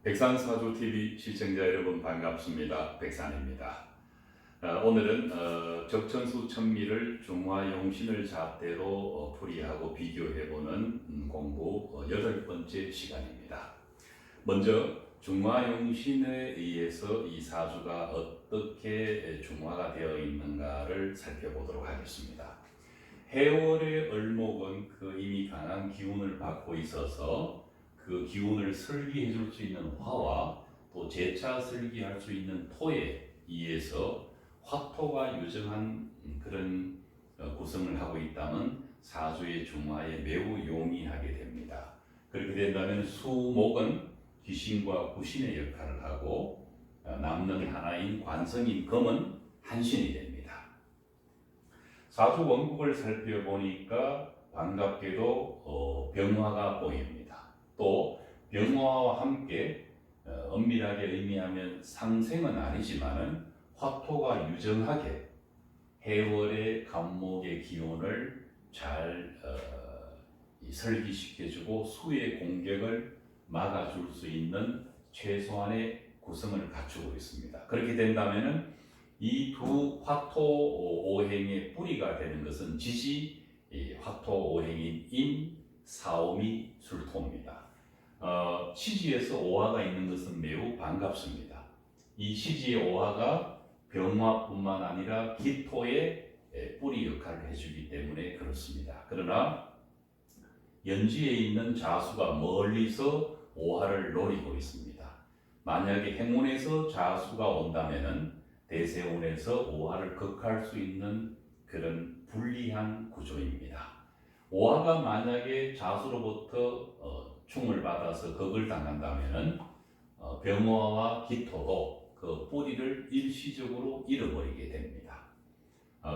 백산사주TV 시청자 여러분 반갑습니다. 백산입니다. 오늘은 적천수 천미를 중화용신을 잣대로 풀이하고 비교해보는 공부 8번째 시간입니다. 먼저 중화용신에 의해서 이 사주가 어떻게 중화가 되어 있는가를 살펴보도록 하겠습니다. 해월의 을목은 이미 강한 기운을 받고 있어서 그 기운을 설기해 줄 수 있는 화와 또 재차 설기할 수 있는 토에 의해서 화토가 유정한 그런 구성을 하고 있다면 사주의 중화에 매우 용이하게 됩니다. 그렇게 된다면 수목은 귀신과 구신의 역할을 하고 남는 하나인 관성인 금은 한신이 됩니다. 사주 원국을 살펴보니까 반갑게도 병화가 보입니다. 또 병화와 함께 엄밀하게 의미하면 상생은 아니지만은 화토가 유정하게 해월의 간목의 기운을 잘 설기시켜주고 수의 공격을 막아줄 수 있는 최소한의 구성을 갖추고 있습니다. 그렇게 된다면은 이 두 화토 오행의 뿌리가 되는 것은 지지 화토 오행인 인, 사오미, 술토입니다. 시지에서 오화가 있는 것은 매우 반갑습니다. 이 시지의 오화가 병화뿐만 아니라 기토의 뿌리 역할을 해주기 때문에 그렇습니다. 그러나 연지에 있는 자수가 멀리서 오화를 노리고 있습니다. 만약에 행운에서 자수가 온다면은 대세운에서 오화를 극할 수 있는 그런 불리한 구조입니다. 오화가 만약에 자수로부터 충을 받아서 극을 당한다면은 병화와 기토도 그 뿌리를 일시적으로 잃어버리게 됩니다.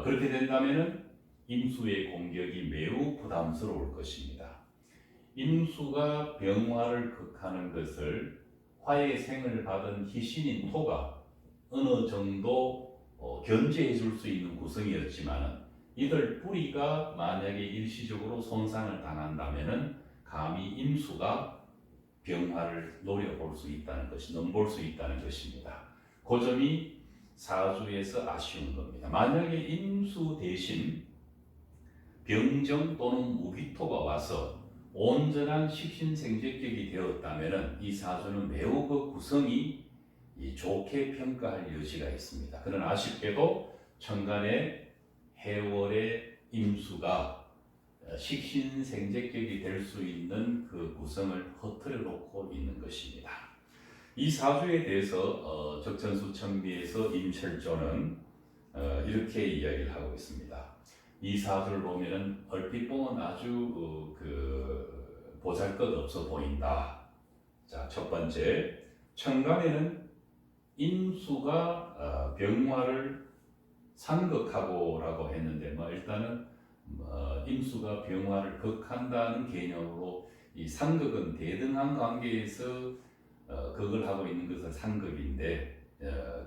그렇게 된다면은 임수의 공격이 매우 부담스러울 것입니다. 임수가 병화를 극하는 것을 화의 생을 받은 희신인 토가 어느 정도 견제해 줄 수 있는 구성이었지만 이들 뿌리가 만약에 일시적으로 손상을 당한다면은 감히 임수가 병화를 노려볼 수 있다는 것이 넘볼 수 있다는 것입니다. 그 점이 사주에서 아쉬운 겁니다. 만약에 임수 대신 병정 또는 무기토가 와서 온전한 식신생재격이 되었다면 이 사주는 매우 그 구성이 좋게 평가할 여지가 있습니다. 그러나 아쉽게도 천간에 해월의 임수가 식신생재격이 될 수 있는 그 구성을 허틀어 놓고 있는 것입니다. 이 사주에 대해서 적천수 천비에서 임철조는 이렇게 이야기를 하고 있습니다. 이 사주를 보면은 얼핏 보면 아주 보잘것없어 보인다. 자, 첫 번째, 천간에는 임수가 병화를 상극하고라고 했는데 일단은 임수가 병화를 극한다는 개념으로 이 상극은 대등한 관계에서 극을 하고 있는 것은 상극인데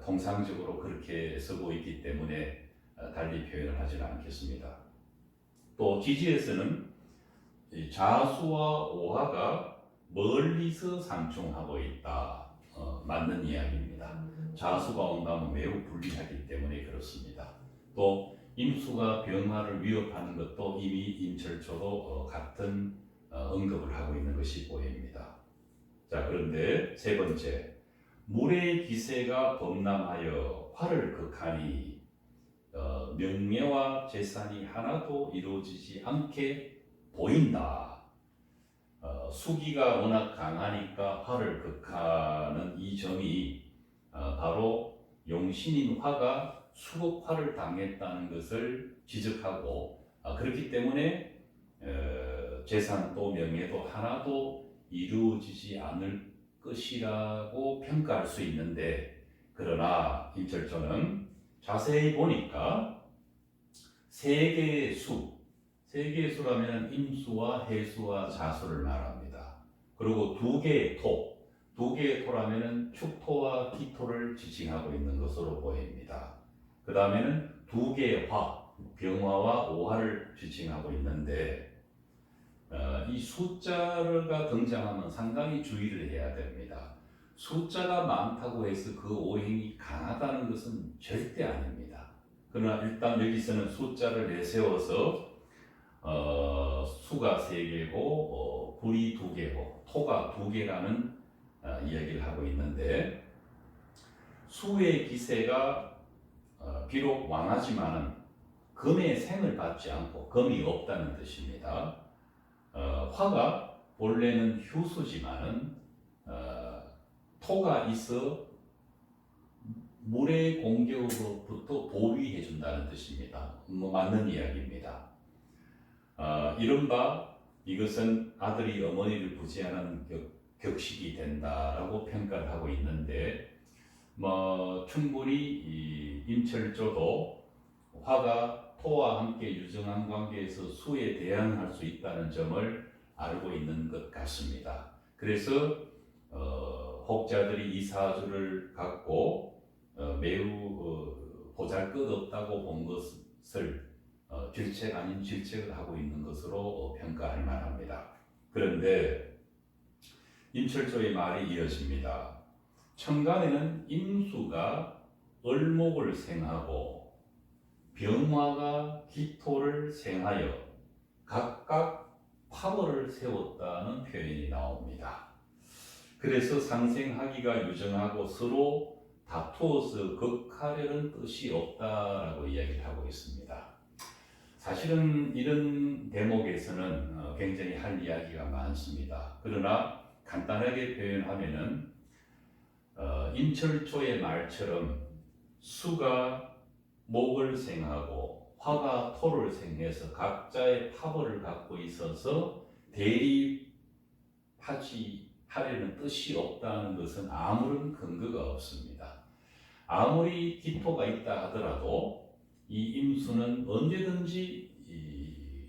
통상적으로 그렇게 쓰고 있기 때문에 달리 표현을 하지는 않겠습니다. 또 지지에서는 자수와 오화가 멀리서 상충하고 있다. 맞는 이야기입니다. 자수가 온다면 매우 불리하기 때문에 그렇습니다. 또 임수가 병화를 위협하는 것도 이미 임철조도 같은 언급을 하고 있는 것이 보입니다. 자, 그런데 세 번째, 물의 기세가 범람하여 화를 극하니 명예와 재산이 하나도 이루어지지 않게 보인다. 수기가 워낙 강하니까 화를 극하는 이 점이 바로 용신인 화가 수극화를 당했다는 것을 지적하고 그렇기 때문에 재산도 명예도 하나도 이루어지지 않을 것이라고 평가할 수 있는데, 그러나 임철조는 자세히 보니까 세 개의 수라면 임수와 해수와 자수를 말합니다. 그리고 두 개의 토라면 축토와 기토를 지칭하고 있는 것으로 보입니다. 그 다음에는 두 개의 화, 병화와 오화를 지칭하고 있는데 이 숫자가 등장하면 상당히 주의를 해야 됩니다. 숫자가 많다고 해서 그 오행이 강하다는 것은 절대 아닙니다. 그러나 일단 여기서는 숫자를 내세워서 수가 3개고 불이 2개고 토가 2개라는 이야기를 하고 있는데, 수의 기세가 비록 왕하지만은 금의 생을 받지 않고 금이 없다는 뜻입니다. 화가 본래는 휴수지만은 토가 있어 물의 공격으로부터 보위해 준다는 뜻입니다. 맞는 이야기입니다. 이른바 이것은 아들이 어머니를 부지하는 격식이 된다라고 평가를 하고 있는데, 충분히 이 임철조도 화가 토와 함께 유정한 관계에서 수에 대항할 수 있다는 점을 알고 있는 것 같습니다. 그래서 혹자들이 이 사주를 갖고 매우 보잘것없다고 본 것을 질책 아닌 질책을 하고 있는 것으로 평가할 만합니다. 그런데 임철조의 말이 이어집니다. 천간에는 임수가 을목을 생하고 병화가 기토를 생하여 각각 파벌을 세웠다는 표현이 나옵니다. 그래서 상생하기가 유정하고 서로 다투어서 극하려는 뜻이 없다라고 이야기를 하고 있습니다. 사실은 이런 대목에서는 굉장히 할 이야기가 많습니다. 그러나 간단하게 표현하면은 임철초의 말처럼 수가 목을 생하고 화가 토를 생해서 각자의 파벌을 갖고 있어서 하려는 뜻이 없다는 것은 아무런 근거가 없습니다. 아무리 기토가 있다 하더라도 이 임수는 언제든지 이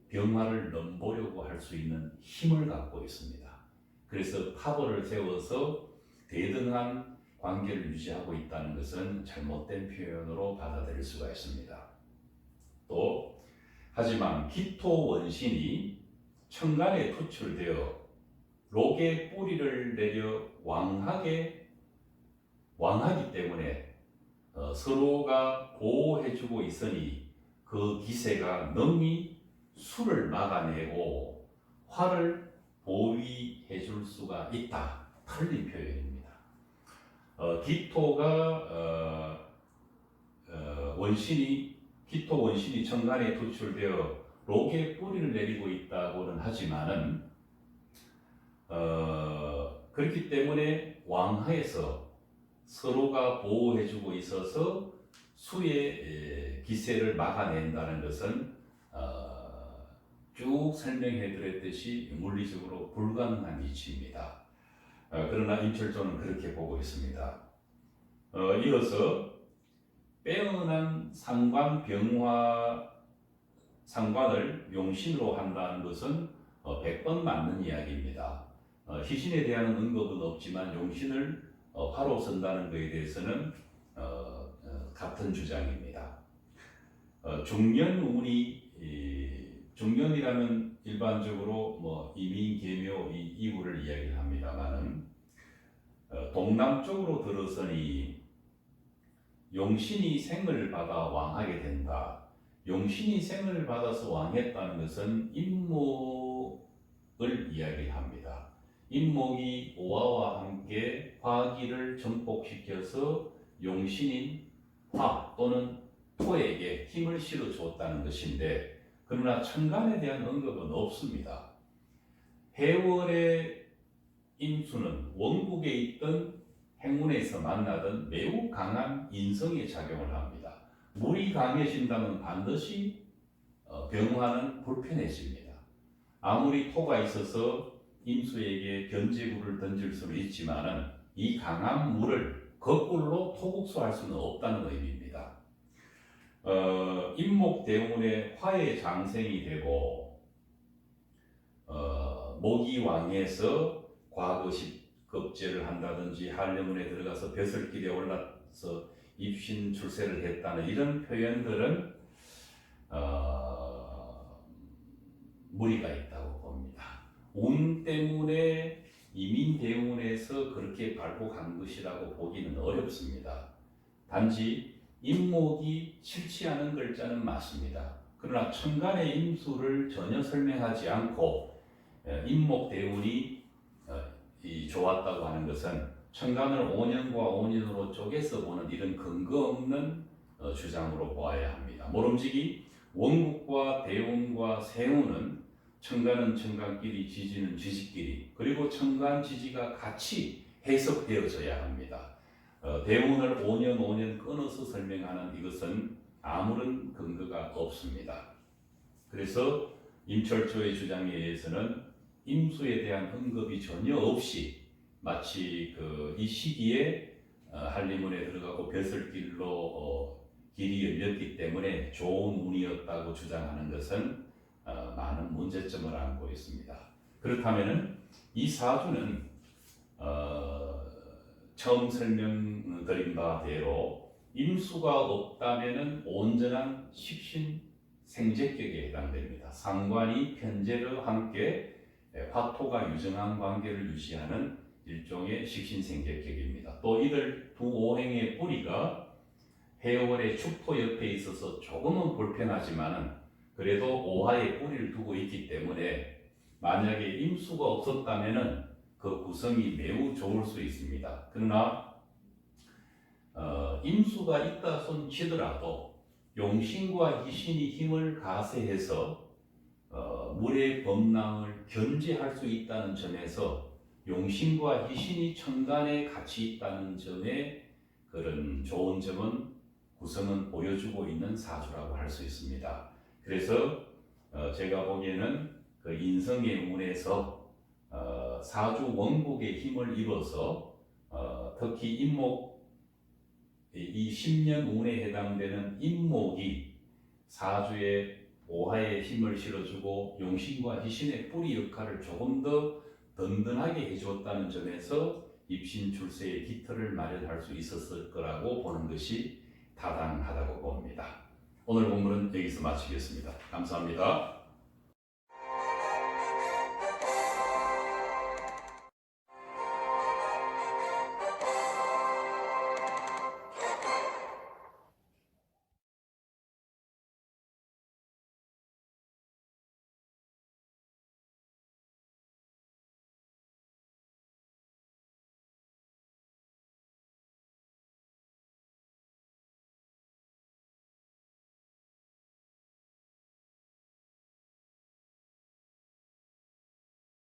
병화를 넘보려고 할 수 있는 힘을 갖고 있습니다. 그래서 파벌을 세워서 대등한 관계를 유지하고 있다는 것은 잘못된 표현으로 받아들일 수가 있습니다. 또 하지만 기토 원신이 천간에 투출되어 록의 뿌리를 내려 왕하기 때문에 서로가 보호해주고 있으니 그 기세가 능히 수를 막아내고 화를 보위해줄 수가 있다. 틀린 표현입니다. 기토 원신이 천간에 투출되어 록의 뿌리를 내리고 있다고는 하지만은 그렇기 때문에 왕하에서 서로가 보호해주고 있어서 수의 기세를 막아낸다는 것은 쭉 설명해 드렸듯이 물리적으로 불가능한 이치입니다. 그러나 임철조는 그렇게 보고 있습니다. 이어서 빼어난 상관을 용신으로 한다는 것은 100번 맞는 이야기입니다. 희신에 대한 언급은 없지만 용신을 화로 쓴다는 것에 대해서는 같은 주장입니다. 중년이라면 일반적으로 이민, 계묘, 이후를 이야기를 합니다만은 동남쪽으로 들어서니 용신이 생을 받아 왕하게 된다. 용신이 생을 받아서 왕했다는 것은 임목을 이야기합니다. 임목이 오화와 함께 화기를 전복시켜서 용신인 화 또는 토에게 힘을 실어 주었다는 것인데, 그러나 천간에 대한 언급은 없습니다. 해월의 임수는 원국에 있던 행운에서 만나던 매우 강한 인성의 작용을 합니다. 물이 강해진다면 반드시 병화는 불편해집니다. 아무리 토가 있어서 임수에게 견제구를 던질 수는 있지만은 이 강한 물을 거꾸로 토국수할 수는 없다는 의미입니다. 임목 때문에 화의 장생이 되고 목이 왕해서 과거식 급제를 한다든지 한려문에 들어가서 벼슬길에 올라서 입신 출세를 했다는 이런 표현들은 무리가 있다고 봅니다. 운 때문에 이민 대운에서 그렇게 밟고 간 것이라고 보기는 어렵습니다. 단지 임목이 싫지 않은 글자는 맞습니다. 그러나 천간의 임수를 전혀 설명하지 않고 임목 대운이 좋았다고 하는 것은 천간을 5년과 5년으로 쪼개서 보는 이런 근거 없는 주장으로 보아야 합니다. 모름지기 원국과 대운과 세운은 천간은 천간끼리 지지는 지지끼리 그리고 천간 지지가 같이 해석되어져야 합니다. 대운을 5년 5년 끊어서 설명하는 이것은 아무런 근거가 없습니다. 그래서 임철조의 주장에 의해서는 임수에 대한 언급이 전혀 없이 마치 이 시기에 한리문에 들어가고 벼슬길로 길이 열렸기 때문에 좋은 운이었다고 주장하는 것은 많은 문제점을 안고 있습니다. 그렇다면은 이 사주는 처음 설명드린 바대로 임수가 없다면은 온전한 식신생재격에 해당됩니다. 상관이 편제와 함께 화토가 유정한 관계를 유지하는 일종의 식신생재격입니다. 또 이들 두 오행의 뿌리가 해월의 축토 옆에 있어서 조금은 불편하지만은 그래도 오하의 뿌리를 두고 있기 때문에 만약에 임수가 없었다면은 그 구성이 매우 좋을 수 있습니다. 그러나 임수가 있다 손 치더라도 용신과 희신이 힘을 가세해서 물의 범람을 견제할 수 있다는 점에서 용신과 희신이 천간에 같이 있다는 점에 그런 좋은 점은 구성은 보여주고 있는 사주라고 할 수 있습니다. 그래서 제가 보기에는 그 인성의 운에서 사주 원국의 힘을 입어서 특히 임목 이 10년 운에 해당되는 임목이 사주의 오하의 힘을 실어주고 용신과 희신의 뿌리 역할을 조금 더 든든하게 해주었다는 점에서 입신 출세의 기틀을 마련할 수 있었을 거라고 보는 것이 타당하다고 봅니다. 오늘 본문은 여기서 마치겠습니다. 감사합니다.